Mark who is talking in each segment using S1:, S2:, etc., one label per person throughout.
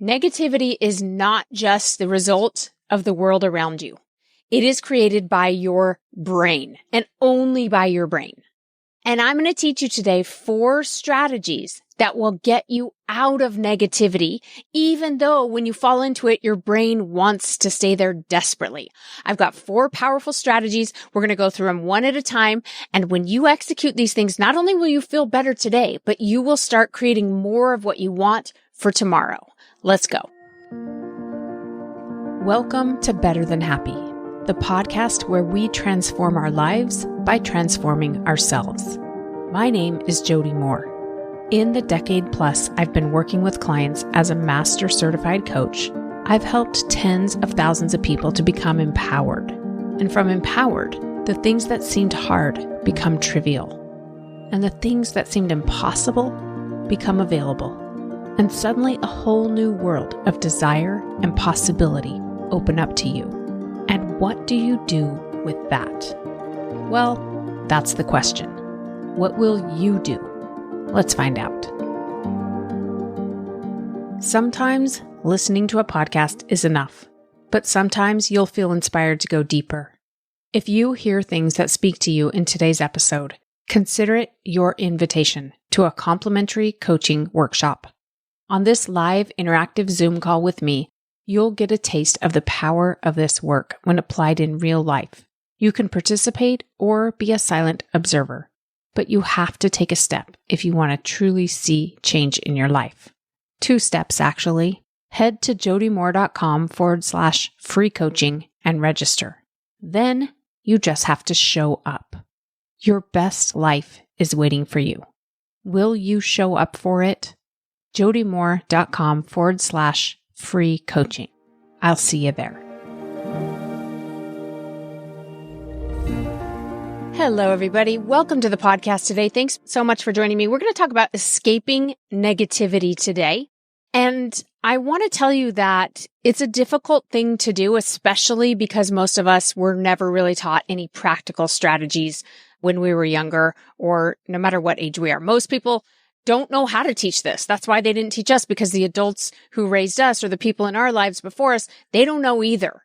S1: Negativity is not just the result of the world around you. It is created by your brain and only by your brain. And I'm going to teach you today 4 strategies that will get you out of negativity, even though when you fall into it, your brain wants to stay there desperately. I've got 4 powerful strategies. We're going to go through them one at a time. And when you execute these things, not only will you feel better today, but you will start creating more of what you want for tomorrow. Let's go. Welcome to Better Than Happy, the podcast where we transform our lives by transforming ourselves. My name is Jody Moore. In the decade plus I've been working with clients as a master certified coach, I've helped tens of thousands of people to become empowered. And from empowered, the things that seemed hard become trivial. And the things that seemed impossible become available. And suddenly a whole new world of desire and possibility open up to you. And what do you do with that? Well, that's the question. What will you do? Let's find out. Sometimes listening to a podcast is enough, but sometimes you'll feel inspired to go deeper. If you hear things that speak to you in today's episode, consider it your invitation to a complimentary coaching workshop. On this live interactive Zoom call with me, you'll get a taste of the power of this work when applied in real life. You can participate or be a silent observer, but you have to take a step if you want to truly see change in your life. 2 steps, actually. Head to jodymoore.com/free coaching and register. Then you just have to show up. Your best life is waiting for you. Will you show up for it? jodymoore.com/free coaching. I'll see you there. Hello, everybody. Welcome to the podcast today. Thanks so much for joining me. We're going to talk about escaping negativity today. And I want to tell you that it's a difficult thing to do, especially because most of us were never really taught any practical strategies when we were younger, or no matter what age we are. Most people don't know how to teach this. That's why they didn't teach us, because the adults who raised us or the people in our lives before us, they don't know either.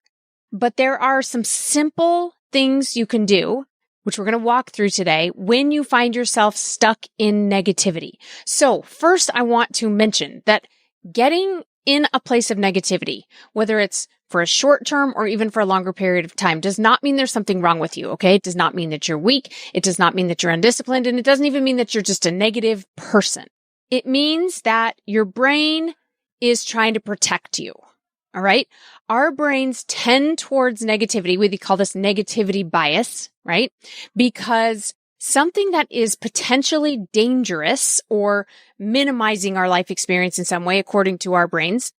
S1: But there are some simple things you can do, which we're going to walk through today, when you find yourself stuck in negativity. So first, I want to mention that getting in a place of negativity, whether it's for a short term or even for a longer period of time, does not mean there's something wrong with you, okay? It does not mean that you're weak. It does not mean that you're undisciplined. And it doesn't even mean that you're just a negative person. It means that your brain is trying to protect you, all right? Our brains tend towards negativity. We call this negativity bias, right? Because something that is potentially dangerous or minimizing our life experience in some way, according to our brains,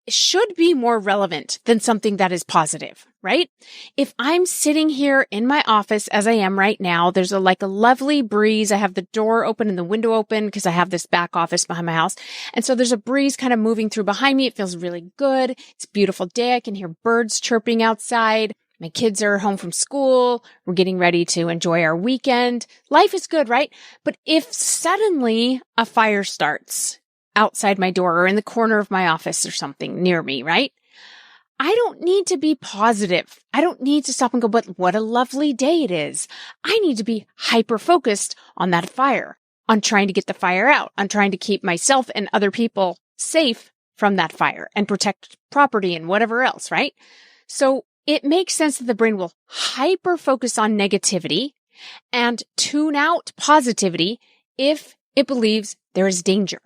S1: should be more relevant than something that is positive, right? If I'm sitting here in my office as I am right now, there's a lovely breeze. I have the door open and the window open because I have this back office behind my house. And so there's a breeze kind of moving through behind me. It feels really good. It's a beautiful day. I can hear birds chirping outside. My kids are home from school. We're getting ready to enjoy our weekend. Life is good, right? But if suddenly a fire starts outside my door or in the corner of my office or something near me, right? I don't need to be positive. I don't need to stop and go, but what a lovely day it is. I need to be hyper-focused on that fire, on trying to get the fire out, on trying to keep myself and other people safe from that fire and protect property and whatever else, right? So it makes sense that the brain will hyper-focus on negativity and tune out positivity if it believes there is danger.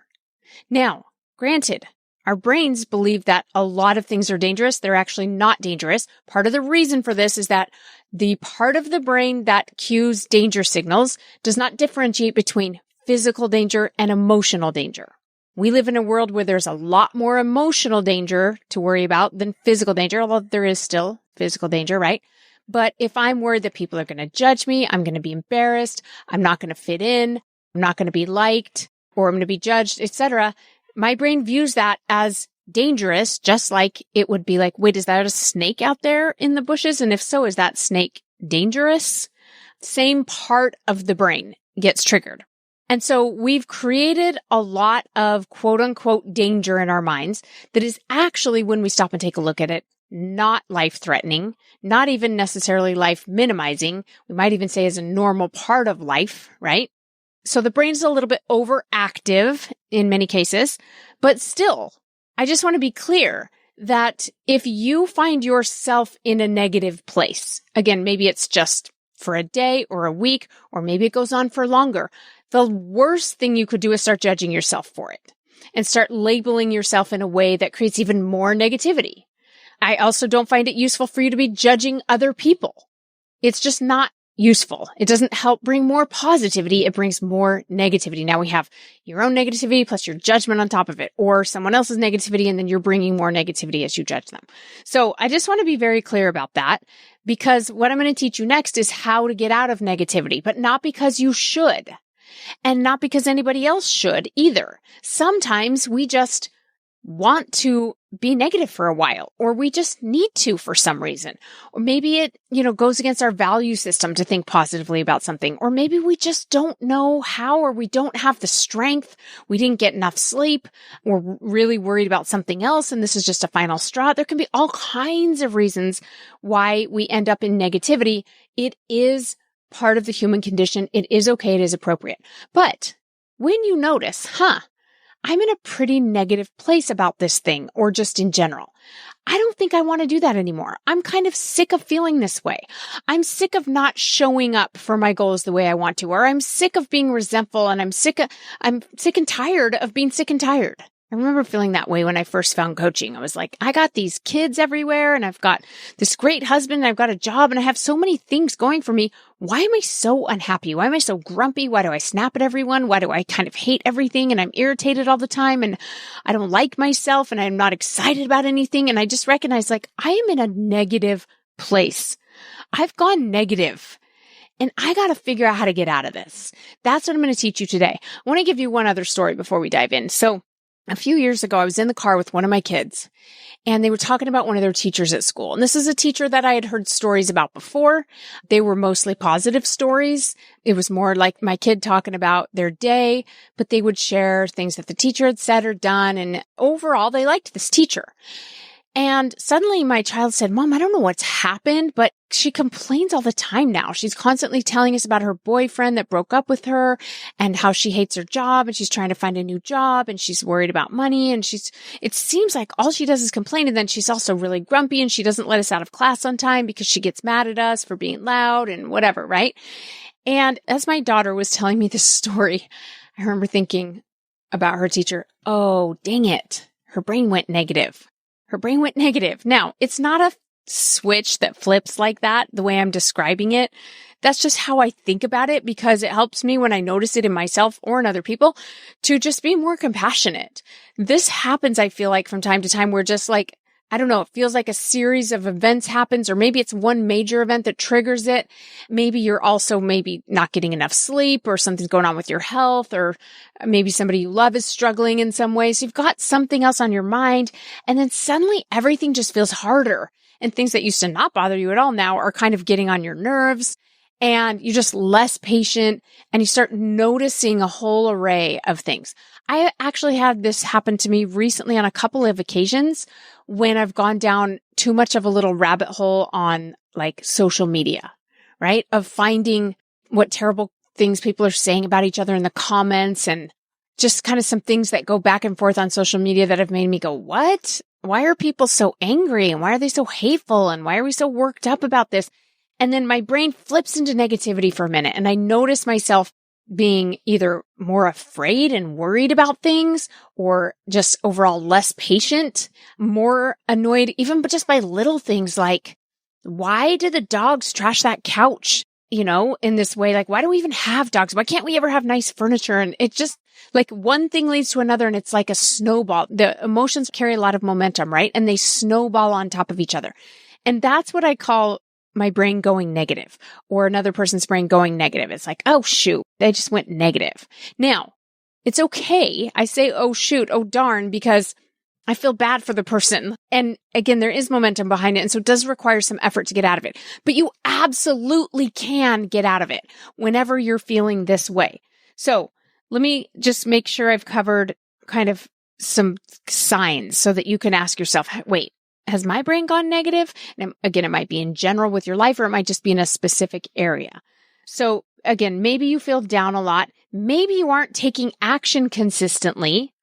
S1: Now, granted, our brains believe that a lot of things are dangerous. They're actually not dangerous. Part of the reason for this is that the part of the brain that cues danger signals does not differentiate between physical danger and emotional danger. We live in a world where there's a lot more emotional danger to worry about than physical danger, although there is still physical danger, right? But if I'm worried that people are going to judge me, I'm going to be embarrassed, I'm not going to fit in, I'm not going to be liked, or I'm going to be judged, etc., my brain views that as dangerous, just like it would be like, wait, is that a snake out there in the bushes? And if so, is that snake dangerous? Same part of the brain gets triggered. And so we've created a lot of quote unquote danger in our minds that is actually, when we stop and take a look at it, not life threatening, not even necessarily life minimizing. We might even say is a normal part of life, right? So the brain's a little bit overactive in many cases, but still, I just want to be clear that if you find yourself in a negative place, again, maybe it's just for a day or a week, or maybe it goes on for longer, the worst thing you could do is start judging yourself for it and start labeling yourself in a way that creates even more negativity. I also don't find it useful for you to be judging other people. It's just not useful. It doesn't help bring more positivity. It brings more negativity. Now we have your own negativity plus your judgment on top of it, or someone else's negativity, and then you're bringing more negativity as you judge them. So I just want to be very clear about that, because what I'm going to teach you next is how to get out of negativity, but not because you should, and not because anybody else should either. Sometimes we just want to be negative for a while, or we just need to for some reason. Or maybe it, goes against our value system to think positively about something. Or maybe we just don't know how, or we don't have the strength. We didn't get enough sleep. We're really worried about something else, and this is just a final straw. There can be all kinds of reasons why we end up in negativity. It is part of the human condition. It is okay. It is appropriate. But when you notice, I'm in a pretty negative place about this thing, or just in general, I don't think I want to do that anymore. I'm kind of sick of feeling this way. I'm sick of not showing up for my goals the way I want to, or I'm sick of being resentful, and I'm sick and tired of being sick and tired. I remember feeling that way when I first found coaching. I was like, I got these kids everywhere, and I've got this great husband, and I've got a job, and I have so many things going for me. Why am I so unhappy? Why am I so grumpy? Why do I snap at everyone? Why do I kind of hate everything, and I'm irritated all the time, and I don't like myself, and I'm not excited about anything? And I just recognized, I am in a negative place. I've gone negative. And I got to figure out how to get out of this. That's what I'm going to teach you today. I want to give you one other story before we dive in. So a few years ago, I was in the car with one of my kids, and they were talking about one of their teachers at school. And this is a teacher that I had heard stories about before. They were mostly positive stories. It was more like my kid talking about their day, but they would share things that the teacher had said or done. And overall, they liked this teacher. And suddenly my child said, Mom, I don't know what's happened, but she complains all the time now. She's constantly telling us about her boyfriend that broke up with her and how she hates her job, and she's trying to find a new job, and she's worried about money, and it seems like all she does is complain. And then she's also really grumpy, and she doesn't let us out of class on time because she gets mad at us for being loud and whatever, right? And as my daughter was telling me this story, I remember thinking about her teacher, oh, dang it. Her brain went negative. Now, it's not a switch that flips like that, the way I'm describing it. That's just how I think about it, because it helps me when I notice it in myself or in other people to just be more compassionate. This happens, I feel like, from time to time, where just I don't know, it feels like a series of events happens, or maybe it's one major event that triggers it. Maybe you're also not getting enough sleep, or something's going on with your health, or maybe somebody you love is struggling in some way. So you've got something else on your mind, and then suddenly everything just feels harder, and things that used to not bother you at all now are kind of getting on your nerves, and you're just less patient, and you start noticing a whole array of things. I actually had this happen to me recently on a couple of occasions when I've gone down too much of a little rabbit hole on social media, right? Of finding what terrible things people are saying about each other in the comments, and just kind of some things that go back and forth on social media that have made me go, what? Why are people so angry? And why are they so hateful? And why are we so worked up about this? And then my brain flips into negativity for a minute, and I notice myself being either more afraid and worried about things, or just overall less patient, more annoyed, even just by little things like, why did the dogs trash that couch, in this way? Why do we even have dogs? Why can't we ever have nice furniture? And it just one thing leads to another, and it's like a snowball. The emotions carry a lot of momentum, right? And they snowball on top of each other. And that's what I call my brain going negative, or another person's brain going negative. It's like, oh, shoot, they just went negative. Now, it's okay. I say, oh, shoot, oh, darn, because I feel bad for the person. And again, there is momentum behind it. And so it does require some effort to get out of it. But you absolutely can get out of it whenever you're feeling this way. So let me just make sure I've covered kind of some signs so that you can ask yourself, wait, has my brain gone negative? And again, it might be in general with your life, or it might just be in a specific area. So again, maybe you feel down a lot. Maybe you aren't taking action consistently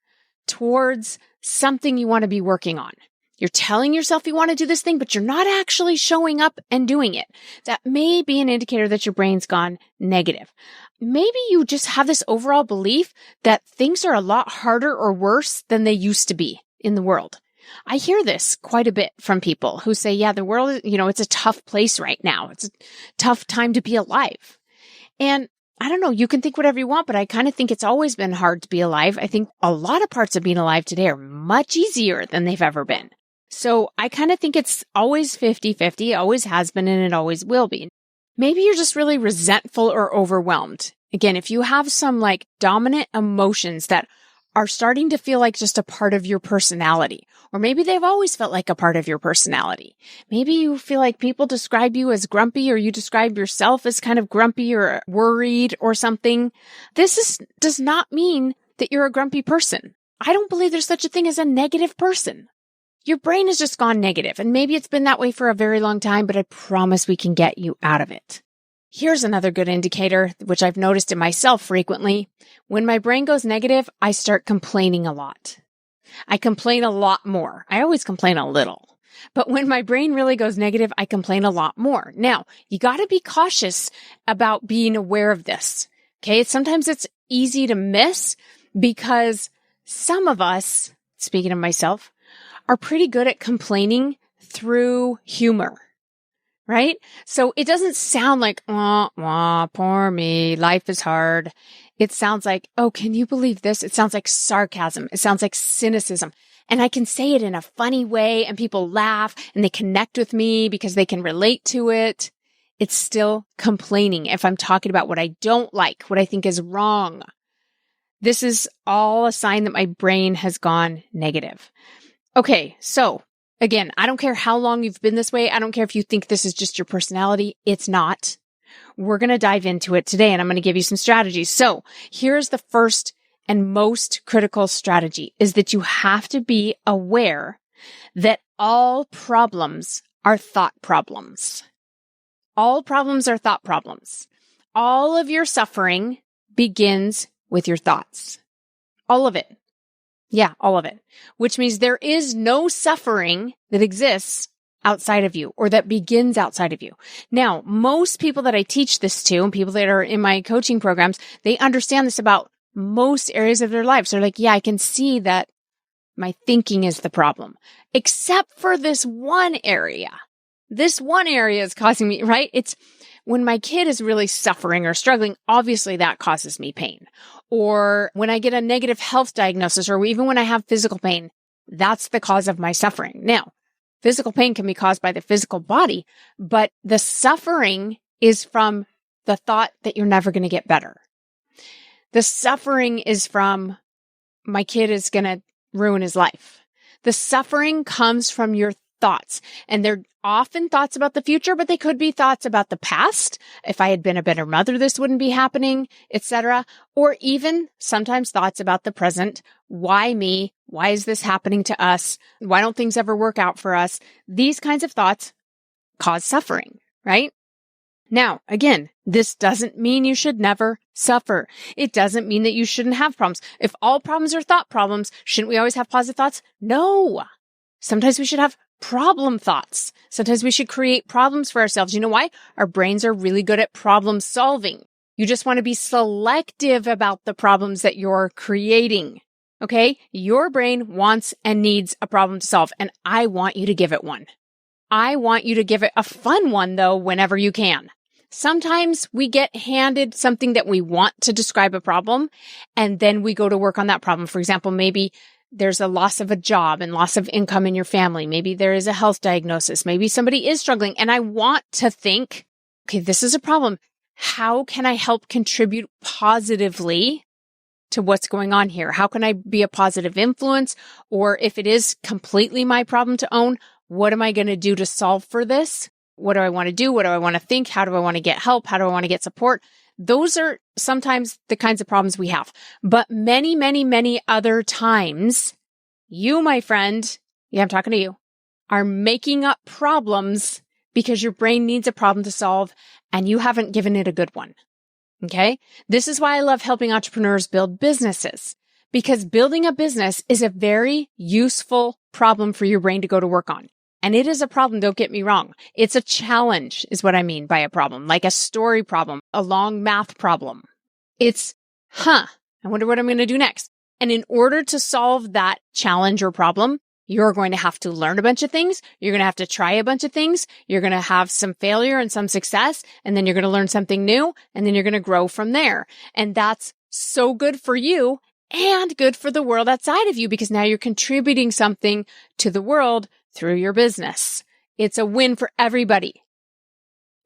S1: towards something you want to be working on. You're telling yourself you want to do this thing, but you're not actually showing up and doing it. That may be an indicator that your brain's gone negative. Maybe you just have this overall belief that things are a lot harder or worse than they used to be in the world. I hear this quite a bit from people who say, yeah, the world is, it's a tough place right now. It's a tough time to be alive. And I don't know, you can think whatever you want, but I kind of think it's always been hard to be alive. I think a lot of parts of being alive today are much easier than they've ever been. So I kind of think it's always 50-50, always has been, and it always will be. Maybe you're just really resentful or overwhelmed. Again, if you have some like dominant emotions that are starting to feel like just a part of your personality, or maybe they've always felt like a part of your personality. Maybe you feel like people describe you as grumpy, or you describe yourself as kind of grumpy or worried or something. Does not mean that you're a grumpy person. I don't believe there's such a thing as a negative person. Your brain has just gone negative, and maybe it's been that way for a very long time, but I promise we can get you out of it. Here's another good indicator, which I've noticed in myself frequently. When my brain goes negative, I start complaining a lot. I complain a lot more. I always complain a little. But when my brain really goes negative, I complain a lot more. Now, you got to be cautious about being aware of this. Okay? Sometimes it's easy to miss because some of us, speaking of myself, are pretty good at complaining through humor, right? So it doesn't sound like, wah, wah, poor me, life is hard. It sounds like, oh, can you believe this? It sounds like sarcasm. It sounds like cynicism. And I can say it in a funny way and people laugh and they connect with me because they can relate to it. It's still complaining if I'm talking about what I don't like, what I think is wrong. This is all a sign that my brain has gone negative. Okay, so again, I don't care how long you've been this way. I don't care if you think this is just your personality. It's not. We're going to dive into it today, and I'm going to give you some strategies. So here's the first and most critical strategy, is that you have to be aware that all problems are thought problems. All problems are thought problems. All of your suffering begins with your thoughts. All of it. Yeah, all of it. Which means there is no suffering that exists outside of you or that begins outside of you. Now, most people that I teach this to and people that are in my coaching programs, they understand this about most areas of their lives. They're like, yeah, I can see that my thinking is the problem, except for this one area. This one area is causing me, right? It's when my kid is really suffering or struggling, obviously that causes me pain. Or when I get a negative health diagnosis, or even when I have physical pain, that's the cause of my suffering. Now, physical pain can be caused by the physical body, but the suffering is from the thought that you're never going to get better. The suffering is from my kid is going to ruin his life. The suffering comes from your thoughts, and they're often thoughts about the future, but they could be thoughts about the past. If I had been a better mother, this wouldn't be happening, etc. Or even sometimes thoughts about the present. Why me? Why is this happening to us? Why don't things ever work out for us? These kinds of thoughts cause suffering, right? Now, again, this doesn't mean you should never suffer. It doesn't mean that you shouldn't have problems. If all problems are thought problems, shouldn't we always have positive thoughts? No. Sometimes we should have problem thoughts. Sometimes we should create problems for ourselves. You know why? Our brains are really good at problem solving. You just want to be selective about the problems that you're creating. Okay? Your brain wants and needs a problem to solve, and I want you to give it one. I want you to give it a fun one, though, whenever you can. Sometimes we get handed something that we want to describe a problem, and then we go to work on that problem. For example, maybe there's a loss of a job and loss of income in your family. Maybe there is a health diagnosis. Maybe somebody is struggling. And I want to think, okay, this is a problem. How can I help contribute positively to what's going on here? How can I be a positive influence? Or if it is completely my problem to own, what am I going to do to solve for this? What do I want to do? What do I want to think? How do I want to get help? How do I want to get support? Those are sometimes the kinds of problems we have. But many, many, many other times, you, my friend, yeah, I'm talking to you, are making up problems because your brain needs a problem to solve and you haven't given it a good one. Okay? This is why I love helping entrepreneurs build businesses, because building a business is a very useful problem for your brain to go to work on. And it is a problem, don't get me wrong. It's a challenge is what I mean by a problem, like a story problem, a long math problem. It's, I wonder what I'm going to do next. And in order to solve that challenge or problem, you're going to have to learn a bunch of things. You're going to have to try a bunch of things. You're going to have some failure and some success. And then you're going to learn something new. And then you're going to grow from there. And that's so good for you and good for the world outside of you, because now you're contributing something to the world through your business. It's a win for everybody.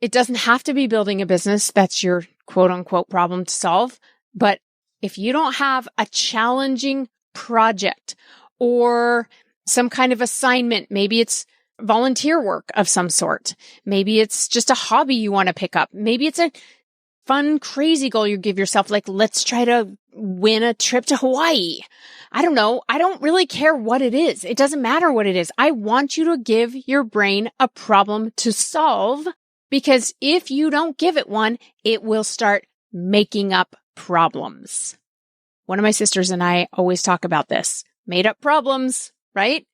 S1: It doesn't have to be building a business. That's your quote unquote problem to solve. But if you don't have a challenging project or some kind of assignment, maybe it's volunteer work of some sort. Maybe it's just a hobby you want to pick up. Maybe it's a fun, crazy goal you give yourself, like let's try to win a trip to Hawaii. I don't know. I don't really care what it is. It doesn't matter what it is. I want you to give your brain a problem to solve, because if you don't give it one, it will start making up problems. One of my sisters and I always talk about this. Made up problems, right?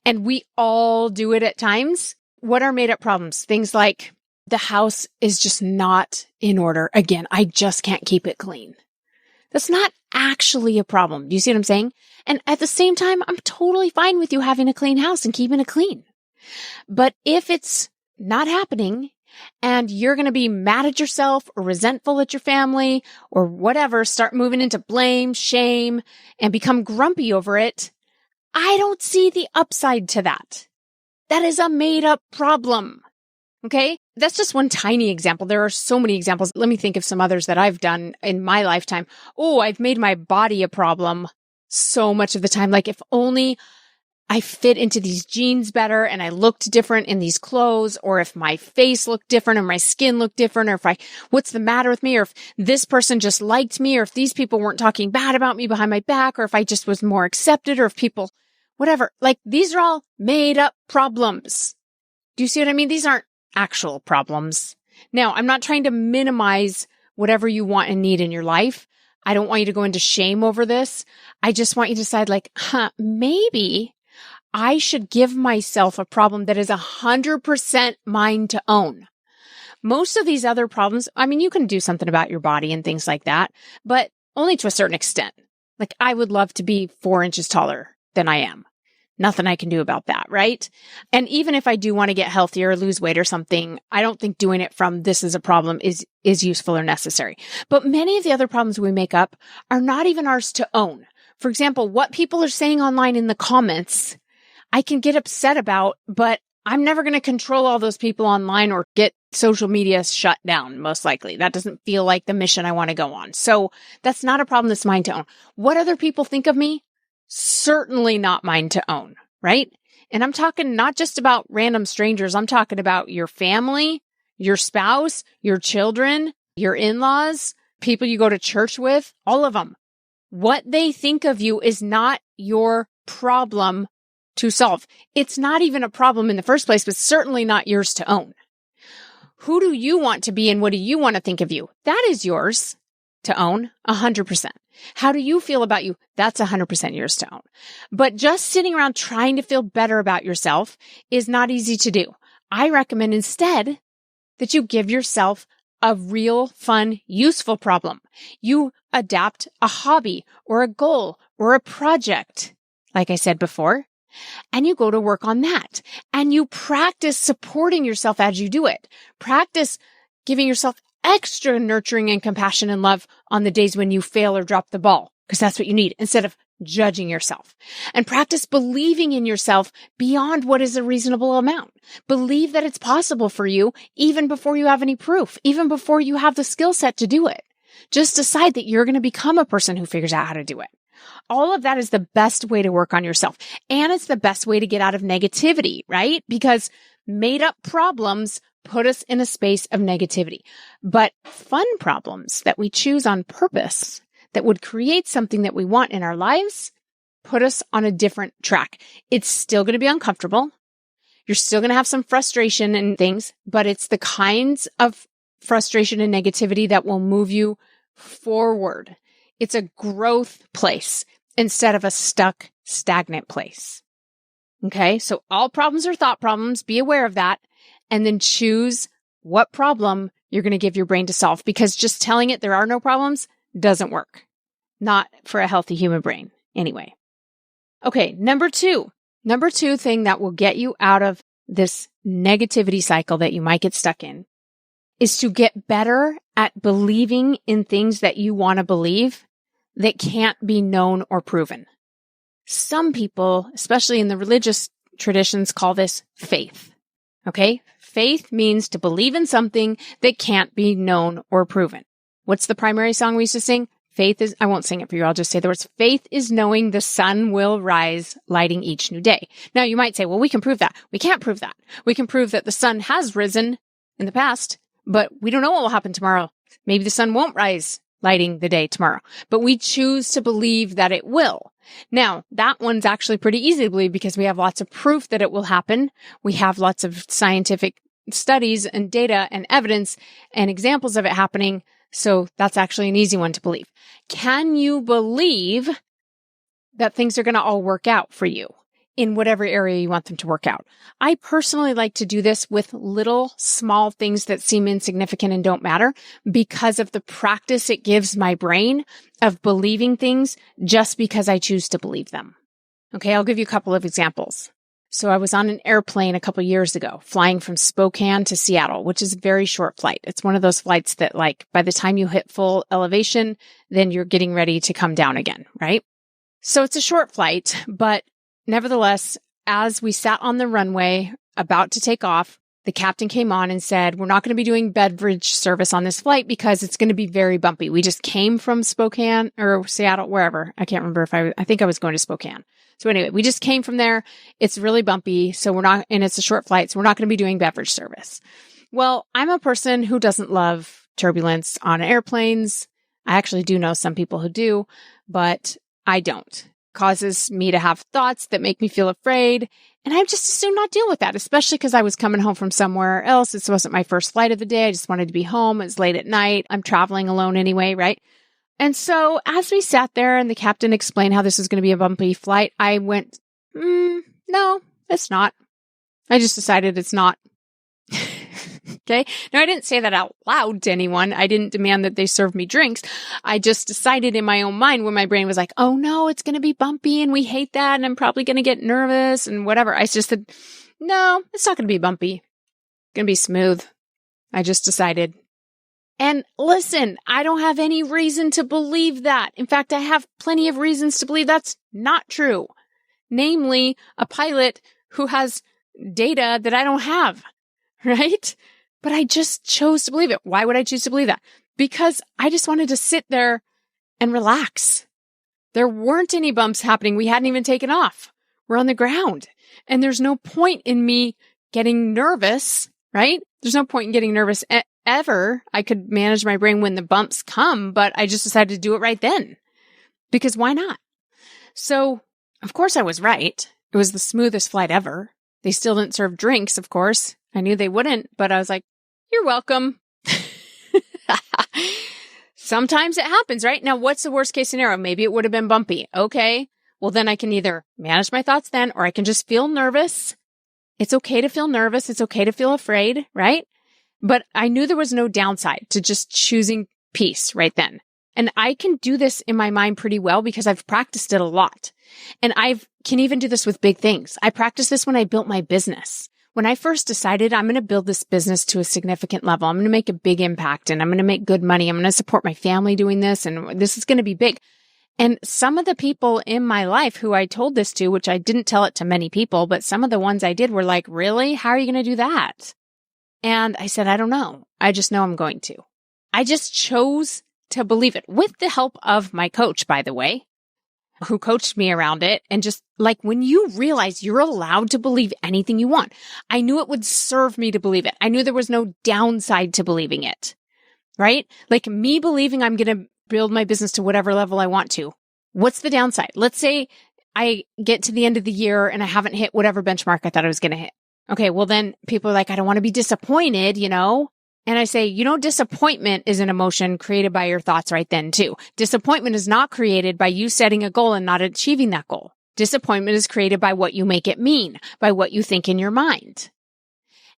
S1: And we all do it at times. What are made up problems? Things like the house is just not in order. Again, I just can't keep it clean. That's not actually a problem. Do you see what I'm saying? And at the same time, I'm totally fine with you having a clean house and keeping it clean. But if it's not happening and you're going to be mad at yourself or resentful at your family or whatever, start moving into blame, shame, and become grumpy over it, I don't see the upside to that. That is a made up problem. Okay? That's just one tiny example. There are so many examples. Let me think of some others that I've done in my lifetime. Oh, I've made my body a problem so much of the time. Like if only I fit into these jeans better and I looked different in these clothes, or if my face looked different or my skin looked different, or what's the matter with me? Or if this person just liked me, or if these people weren't talking bad about me behind my back, or if I just was more accepted, or if people, whatever. Like these are all made up problems. Do you see what I mean? These aren't actual problems. Now, I'm not trying to minimize whatever you want and need in your life. I don't want you to go into shame over this. I just want you to decide like, maybe I should give myself a problem that is 100% mine to own. Most of these other problems, I mean, you can do something about your body and things like that, but only to a certain extent. Like I would love to be 4 inches taller than I am. Nothing I can do about that, right? And even if I do want to get healthier or lose weight or something, I don't think doing it from this is a problem is useful or necessary. But many of the other problems we make up are not even ours to own. For example, what people are saying online in the comments, I can get upset about, but I'm never going to control all those people online or get social media shut down, most likely. That doesn't feel like the mission I want to go on. So that's not a problem that's mine to own. What other people think of me? Certainly not mine to own, right? And I'm talking not just about random strangers. I'm talking about your family, your spouse, your children, your in-laws, people you go to church with, all of them. What they think of you is not your problem to solve. It's not even a problem in the first place, but certainly not yours to own. Who do you want to be and what do you want to think of you? That is yours to own 100%. How do you feel about you? That's 100% yours to own. But just sitting around trying to feel better about yourself is not easy to do. I recommend instead that you give yourself a real, fun, useful problem. You adapt a hobby or a goal or a project, like I said before, and you go to work on that. And you practice supporting yourself as you do it. Practice giving yourself extra nurturing and compassion and love on the days when you fail or drop the ball, because that's what you need, instead of judging yourself. And practice believing in yourself beyond what is a reasonable amount. Believe that it's possible for you even before you have any proof, even before you have the skill set to do it. Just decide that you're going to become a person who figures out how to do it. All of that is the best way to work on yourself. And it's the best way to get out of negativity, right? Because made up problems put us in a space of negativity. But fun problems that we choose on purpose that would create something that we want in our lives put us on a different track. It's still going to be uncomfortable. You're still going to have some frustration and things, but it's the kinds of frustration and negativity that will move you forward. It's a growth place instead of a stuck, stagnant place. Okay, so all problems are thought problems. Be aware of that. And then choose what problem you're going to give your brain to solve, because just telling it there are no problems doesn't work. Not for a healthy human brain anyway. Okay, number two thing that will get you out of this negativity cycle that you might get stuck in is to get better at believing in things that you want to believe that can't be known or proven. Some people, especially in the religious traditions, call this faith. Okay? Faith means to believe in something that can't be known or proven. What's the primary song we used to sing? Faith is, I won't sing it for you. I'll just say the words. Faith is knowing the sun will rise, lighting each new day. Now you might say, well, we can prove that. We can't prove that. We can prove that the sun has risen in the past, but we don't know what will happen tomorrow. Maybe the sun won't rise, lighting the day tomorrow, but we choose to believe that it will. Now, that one's actually pretty easy to believe because we have lots of proof that it will happen. We have lots of scientific studies and data and evidence and examples of it happening. So that's actually an easy one to believe. Can you believe that things are going to all work out for you in whatever area you want them to work out? I personally like to do this with little small things that seem insignificant and don't matter because of the practice it gives my brain of believing things just because I choose to believe them. Okay, I'll give you a couple of examples. So I was on an airplane a couple years ago, flying from Spokane to Seattle, which is a very short flight. It's one of those flights that, like, by the time you hit full elevation, then you're getting ready to come down again, right? So it's a short flight, but nevertheless, as we sat on the runway about to take off, the captain came on and said, we're not going to be doing beverage service on this flight because it's going to be very bumpy. We just came from Spokane or Seattle, wherever. I can't remember I think I was going to Spokane. So anyway, we just came from there. It's really bumpy. So we're not, and it's a short flight. So we're not going to be doing beverage service. Well, I'm a person who doesn't love turbulence on airplanes. I actually do know some people who do, but I don't. It causes me to have thoughts that make me feel afraid. And I just assume not deal with that, especially because I was coming home from somewhere else. This wasn't my first flight of the day. I just wanted to be home. It's late at night. I'm traveling alone anyway, right? And so as we sat there and the captain explained how this was going to be a bumpy flight, I went, no, it's not. I just decided it's not. Okay. Now, I didn't say that out loud to anyone. I didn't demand that they serve me drinks. I just decided in my own mind when my brain was like, oh no, it's going to be bumpy and we hate that and I'm probably going to get nervous and whatever. I just said, no, it's not going to be bumpy. It's going to be smooth. I just decided. And listen, I don't have any reason to believe that. In fact, I have plenty of reasons to believe that's not true. Namely, a pilot who has data that I don't have, right? But I just chose to believe it. Why would I choose to believe that? Because I just wanted to sit there and relax. There weren't any bumps happening. We hadn't even taken off. We're on the ground. And there's no point in me getting nervous, right? There's no point in getting nervous ever. I could manage my brain when the bumps come, but I just decided to do it right then. Because why not? So, of course I was right. It was the smoothest flight ever. They still didn't serve drinks, of course. I knew they wouldn't, but I was like, you're welcome. Sometimes it happens, right? Now, what's the worst case scenario? Maybe it would have been bumpy. Okay. Well, then I can either manage my thoughts then, or I can just feel nervous. It's okay to feel nervous. It's okay to feel afraid, right? But I knew there was no downside to just choosing peace right then. And I can do this in my mind pretty well because I've practiced it a lot. And I can even do this with big things. I practiced this when I built my business. When I first decided I'm going to build this business to a significant level, I'm going to make a big impact and I'm going to make good money. I'm going to support my family doing this and this is going to be big. And some of the people in my life who I told this to, which I didn't tell it to many people, but some of the ones I did were like, really? How are you going to do that? And I said, I don't know. I just know I'm going to. I just chose to believe it with the help of my coach, by the way. who coached me around it. And just like when you realize you're allowed to believe anything you want, I knew it would serve me to believe it. I knew there was no downside to believing it, right? Like me believing I'm going to build my business to whatever level I want to. What's the downside? Let's say I get to the end of the year and I haven't hit whatever benchmark I thought I was going to hit. Okay, well then people are like, I don't want to be disappointed, And I say, disappointment is an emotion created by your thoughts right then too. Disappointment is not created by you setting a goal and not achieving that goal. Disappointment is created by what you make it mean, by what you think in your mind.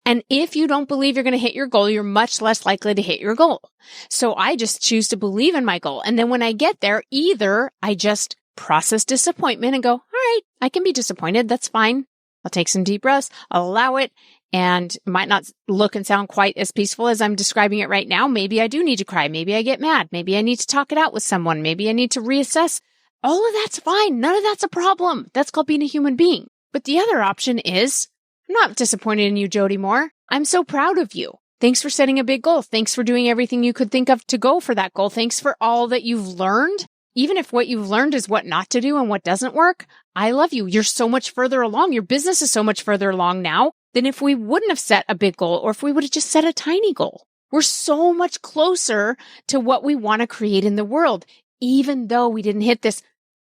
S1: And if you don't believe you're going to hit your goal, you're much less likely to hit your goal. So I just choose to believe in my goal. And then when I get there, either I just process disappointment and go, all right, I can be disappointed. That's fine. I'll take some deep breaths. I'll allow it. And it might not look and sound quite as peaceful as I'm describing it right now. Maybe I do need to cry. Maybe I get mad. Maybe I need to talk it out with someone. Maybe I need to reassess. All of that's fine. None of that's a problem. That's called being a human being. But the other option is, I'm not disappointed in you, Jody Moore. I'm so proud of you. Thanks for setting a big goal. Thanks for doing everything you could think of to go for that goal. Thanks for all that you've learned. Even if what you've learned is what not to do and what doesn't work, I love you. You're so much further along. Your business is so much further along now than if we wouldn't have set a big goal or if we would have just set a tiny goal. We're so much closer to what we want to create in the world, even though we didn't hit this,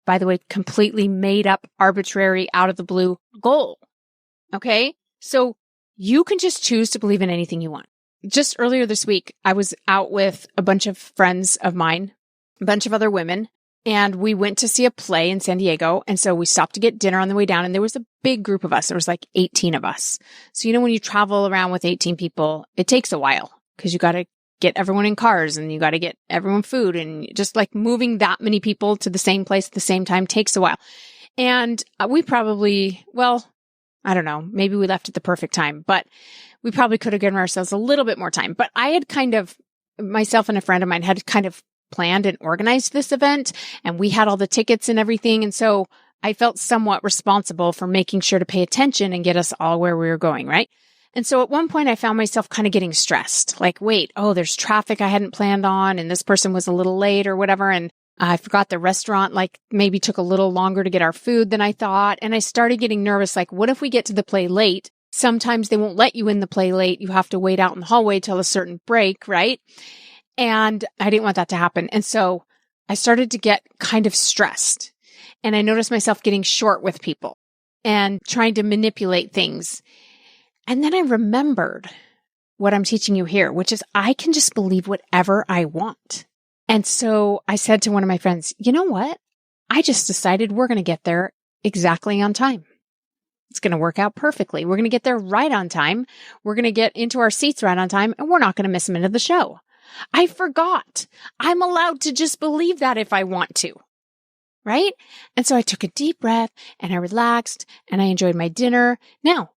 S1: by the way, completely made up, arbitrary, out of the blue goal. Okay? So you can just choose to believe in anything you want. Just earlier this week, I was out with a bunch of friends of mine, a bunch of other women, and we went to see a play in San Diego. And so we stopped to get dinner on the way down, and there was a big group of us. There was like 18 of us. So, when you travel around with 18 people, it takes a while because you got to get everyone in cars and you got to get everyone food, and just like moving that many people to the same place at the same time takes a while. And we probably, I don't know, maybe we left at the perfect time, but we probably could have given ourselves a little bit more time. But I had myself and a friend of mine had kind of planned and organized this event, and we had all the tickets and everything. And so I felt somewhat responsible for making sure to pay attention and get us all where we were going, right? And so at one point I found myself kind of getting stressed, like, wait, there's traffic I hadn't planned on, and this person was a little late or whatever. And I forgot the restaurant, like maybe took a little longer to get our food than I thought. And I started getting nervous, like, what if we get to the play late? Sometimes they won't let you in the play late. You have to wait out in the hallway till a certain break, right? And I didn't want that to happen. And so I started to get kind of stressed, and I noticed myself getting short with people and trying to manipulate things. And then I remembered what I'm teaching you here, which is I can just believe whatever I want. And so I said to one of my friends, you know what? I just decided we're going to get there exactly on time. It's going to work out perfectly. We're going to get there right on time. We're going to get into our seats right on time, and we're not going to miss a minute of the show. I forgot. I'm allowed to just believe that if I want to, right? And so I took a deep breath and I relaxed and I enjoyed my dinner. Now,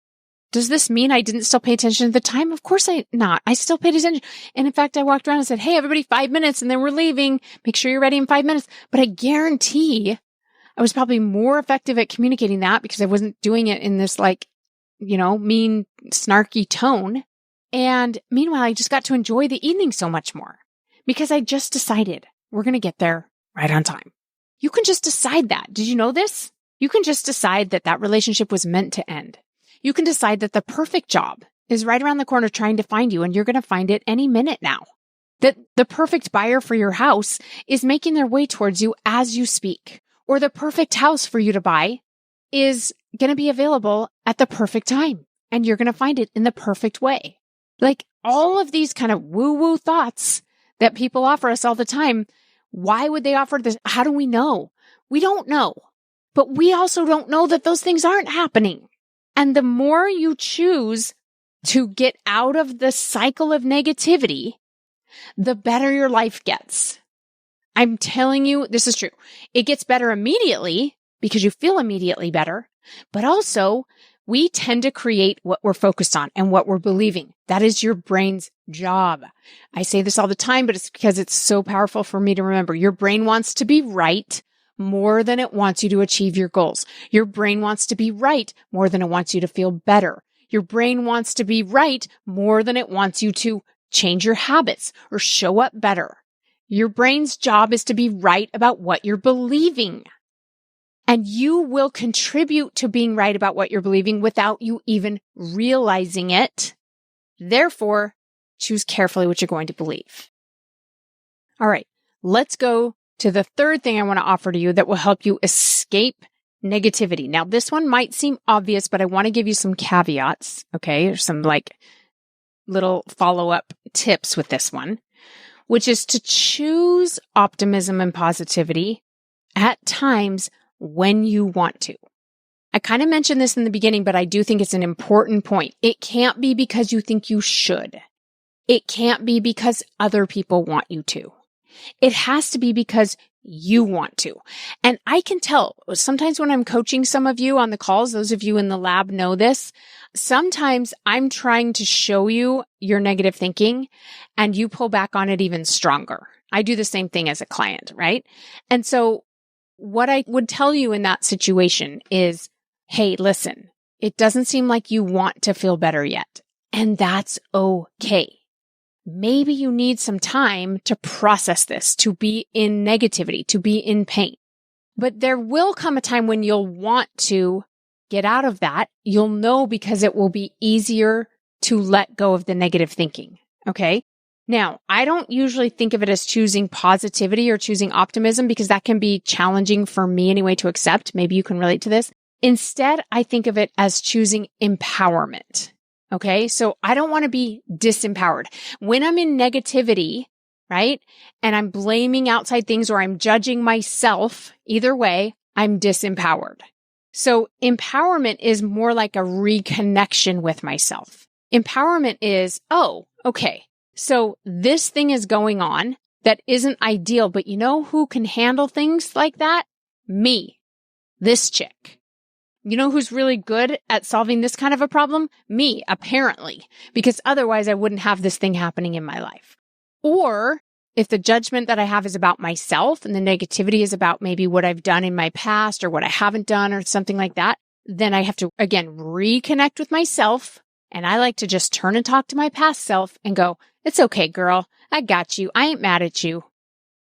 S1: does this mean I didn't still pay attention at the time? Of course not. I still paid attention. And in fact, I walked around and said, hey, everybody, 5 minutes, and then we're leaving. Make sure you're ready in 5 minutes. But I guarantee I was probably more effective at communicating that because I wasn't doing it in this mean, snarky tone. And meanwhile, I just got to enjoy the evening so much more because I just decided we're going to get there right on time. You can just decide that. Did you know this? You can just decide that relationship was meant to end. You can decide that the perfect job is right around the corner trying to find you, and you're going to find it any minute now. That the perfect buyer for your house is making their way towards you as you speak, or the perfect house for you to buy is going to be available at the perfect time, and you're going to find it in the perfect way. Like all of these kind of woo-woo thoughts that people offer us all the time, why would they offer this? How do we know? We don't know. But we also don't know that those things aren't happening. And the more you choose to get out of the cycle of negativity, the better your life gets. I'm telling you, this is true. It gets better immediately because you feel immediately better, but also we tend to create what we're focused on and what we're believing. That is your brain's job. I say this all the time, but it's because it's so powerful for me to remember. Your brain wants to be right more than it wants you to achieve your goals. Your brain wants to be right more than it wants you to feel better. Your brain wants to be right more than it wants you to change your habits or show up better. Your brain's job is to be right about what you're believing. And you will contribute to being right about what you're believing without you even realizing it. Therefore, choose carefully what you're going to believe. All right, let's go to the third thing I want to offer to you that will help you escape negativity. Now, this one might seem obvious, but I want to give you some caveats, okay? There's some little follow-up tips with this one, which is to choose optimism and positivity at times when you want to. I kind of mentioned this in the beginning, but I do think it's an important point. It can't be because you think you should. It can't be because other people want you to. It has to be because you want to. And I can tell sometimes when I'm coaching some of you on the calls, those of you in the lab know this, sometimes I'm trying to show you your negative thinking and you pull back on it even stronger. I do the same thing as a client, right? And so what I would tell you in that situation is, hey, listen, it doesn't seem like you want to feel better yet. And that's okay. Maybe you need some time to process this, to be in negativity, to be in pain. But there will come a time when you'll want to get out of that. You'll know because it will be easier to let go of the negative thinking. Okay? Now, I don't usually think of it as choosing positivity or choosing optimism because that can be challenging for me anyway to accept. Maybe you can relate to this. Instead, I think of it as choosing empowerment. Okay. So I don't want to be disempowered. When I'm in negativity, right? And I'm blaming outside things or I'm judging myself, either way, I'm disempowered. So empowerment is more like a reconnection with myself. Empowerment is, oh, okay. So this thing is going on that isn't ideal, but you know who can handle things like that? Me, this chick. You know who's really good at solving this kind of a problem? Me, apparently, because otherwise I wouldn't have this thing happening in my life. Or if the judgment that I have is about myself and the negativity is about maybe what I've done in my past or what I haven't done or something like that, then I have to, again, reconnect with myself. And I like to just turn and talk to my past self and go, it's okay, girl. I got you. I ain't mad at you.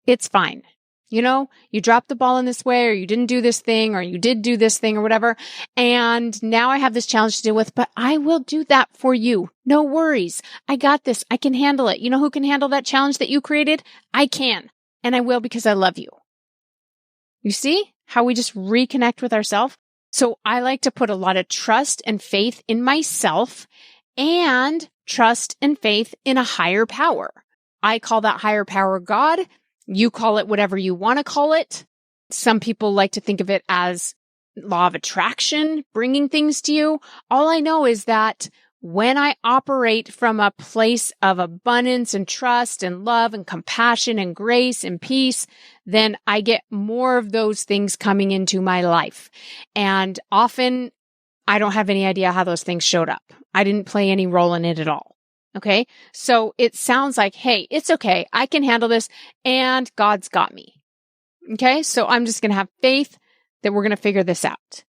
S1: It's fine. You know, you dropped the ball in this way, or you didn't do this thing, or you did do this thing or whatever. And now I have this challenge to deal with, but I will do that for you. No worries. I got this. I can handle it. You know who can handle that challenge that you created? I can. And I will because I love you. You see how we just reconnect with ourselves? So I like to put a lot of trust and faith in myself and trust and faith in a higher power. I call that higher power God. You call it whatever you want to call it. Some people like to think of it as law of attraction, bringing things to you. All I know is that when I operate from a place of abundance and trust and love and compassion and grace and peace, then I get more of those things coming into my life. And often I don't have any idea how those things showed up. I didn't play any role in it at all. Okay. So it sounds like, hey, it's okay. I can handle this and God's got me. Okay. So I'm just going to have faith that we're going to figure this out.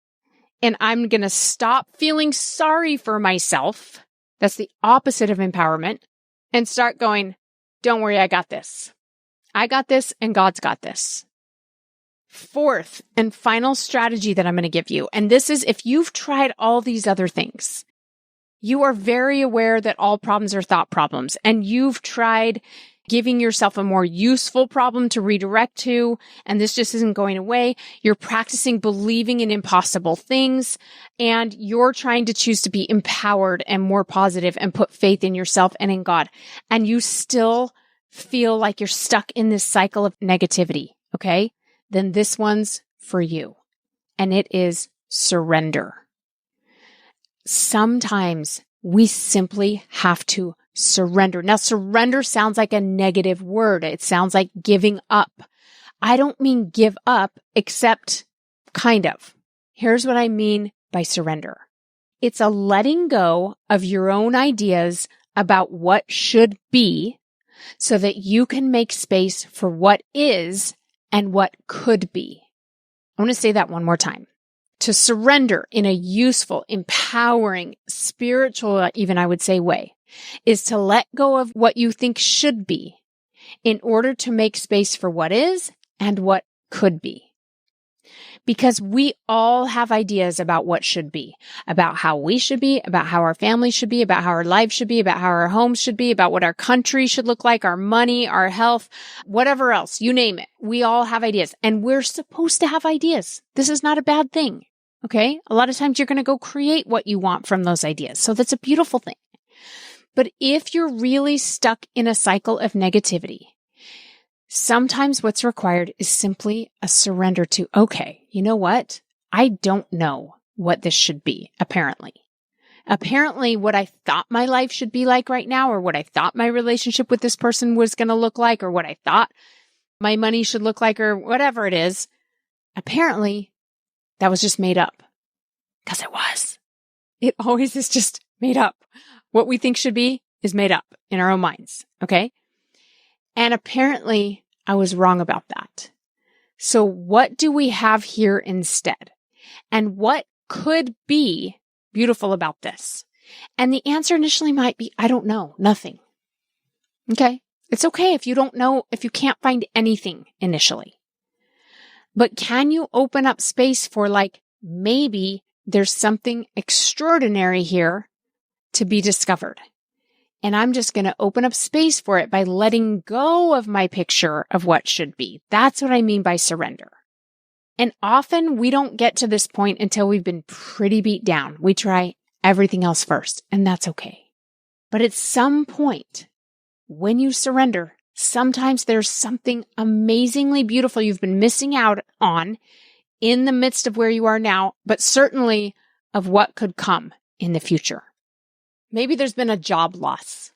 S1: And I'm going to stop feeling sorry for myself. That's the opposite of empowerment. And start going, don't worry, I got this. I got this and God's got this. Fourth and final strategy that I'm going to give you. And this is if you've tried all these other things. You are very aware that all problems are thought problems, and you've tried giving yourself a more useful problem to redirect to, and this just isn't going away. You're practicing believing in impossible things, and you're trying to choose to be empowered and more positive and put faith in yourself and in God. And you still feel like you're stuck in this cycle of negativity, okay? Then this one's for you, and it is surrender. Sometimes we simply have to surrender. Now, surrender sounds like a negative word. It sounds like giving up. I don't mean give up, except kind of. Here's what I mean by surrender. It's a letting go of your own ideas about what should be so that you can make space for what is and what could be. I want to say that one more time. To surrender in a useful, empowering, spiritual, even I would say way, is to let go of what you think should be in order to make space for what is and what could be. because we all have ideas about what should be, about how we should be, about how our family should be, about how our lives should be, about how our homes should be, about what our country should look like, our money, our health, whatever else, you name it. We all have ideas, and we're supposed to have ideas. This is not a bad thing. Okay. A lot of times you're going to go create what you want from those ideas. So that's a beautiful thing. But if you're really stuck in a cycle of negativity, sometimes what's required is simply a surrender to, okay, you know what? I don't know what this should be, apparently. Apparently, what I thought my life should be like right now, or what I thought my relationship with this person was going to look like, or what I thought my money should look like, or whatever it is, apparently that was just made up. Because it was. It always is just made up. What we think should be is made up in our own minds, okay? And apparently, I was wrong about that. So what do we have here instead? And what could be beautiful about this? And the answer initially might be, I don't know, nothing. Okay? It's okay if you don't know, if you can't find anything initially. But can you open up space for, like, maybe there's something extraordinary here to be discovered? And I'm just going to open up space for it by letting go of my picture of what should be. That's what I mean by surrender. And often we don't get to this point until we've been pretty beat down. We try everything else first, and that's okay. But at some point, when you surrender, sometimes there's something amazingly beautiful you've been missing out on in the midst of where you are now, but certainly of what could come in the future. Maybe there's been a job loss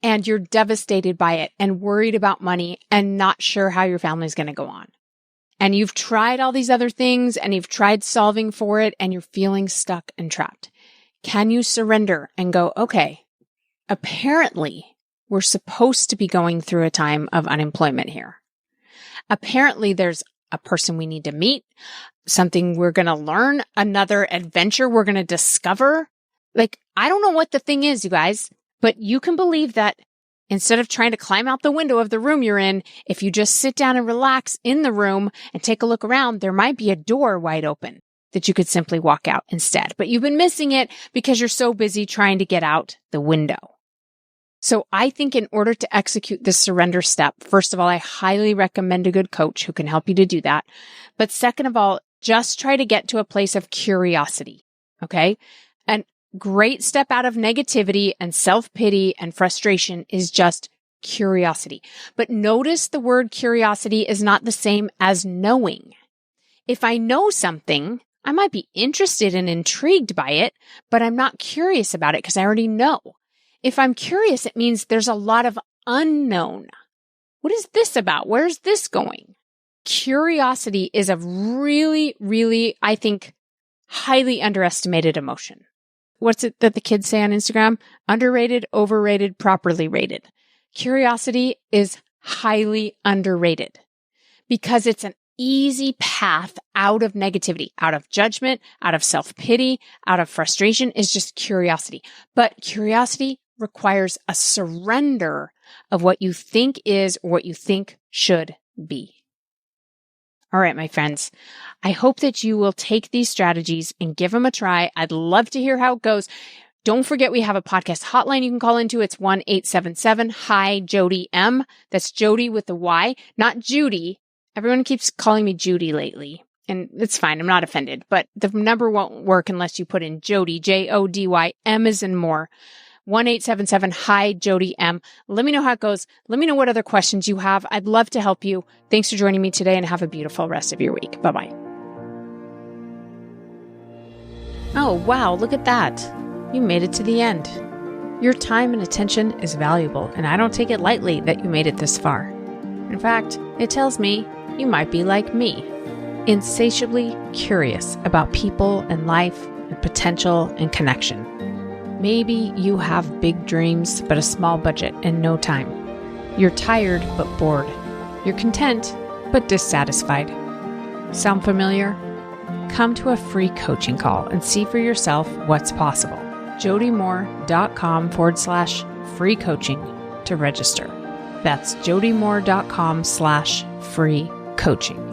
S1: and you're devastated by it and worried about money and not sure how your family's going to go on. And you've tried all these other things and you've tried solving for it and you're feeling stuck and trapped. Can you surrender and go, okay, apparently we're supposed to be going through a time of unemployment here. Apparently there's a person we need to meet, something we're going to learn, another adventure we're going to discover. Like, I don't know what the thing is, you guys, but you can believe that instead of trying to climb out the window of the room you're in, if you just sit down and relax in the room and take a look around, there might be a door wide open that you could simply walk out instead. But you've been missing it because you're so busy trying to get out the window. So I think in order to execute this surrender step, first of all, I highly recommend a good coach who can help you to do that. But second of all, just try to get to a place of curiosity. Okay. And great step out of negativity and self-pity and frustration is just curiosity. But notice the word curiosity is not the same as knowing. If I know something, I might be interested and intrigued by it, but I'm not curious about it because I already know. If I'm curious, it means there's a lot of unknown. What is this about? Where's this going? Curiosity is a really, really, I think, highly underestimated emotion. What's it that the kids say on Instagram? Underrated, overrated, properly rated. Curiosity is highly underrated because it's an easy path out of negativity, out of judgment, out of self-pity, out of frustration is just curiosity. But curiosity requires a surrender of what you think is or what you think should be. All right, my friends, I hope that you will take these strategies and give them a try. I'd love to hear how it goes. Don't forget we have a podcast hotline you can call into. It's 1-877-HI-JODY-M. That's Jody with the Y, not Judy. Everyone keeps calling me Judy lately, and it's fine. I'm not offended, but the number won't work unless you put in Jody, Jody, M as in more. 1-877-HI-JODY-M. Let me know how it goes. Let me know what other questions you have. I'd love to help you. Thanks for joining me today and have a beautiful rest of your week. Bye-bye. Oh, wow. Look at that. You made it to the end. Your time and attention is valuable, and I don't take it lightly that you made it this far. In fact, it tells me you might be like me, insatiably curious about people and life and potential and connection. Maybe you have big dreams, but a small budget and no time. You're tired, but bored. You're content, but dissatisfied. Sound familiar? Come to a free coaching call and see for yourself what's possible. jodymoore.com/free coaching to register. That's jodymoore.com/free coaching.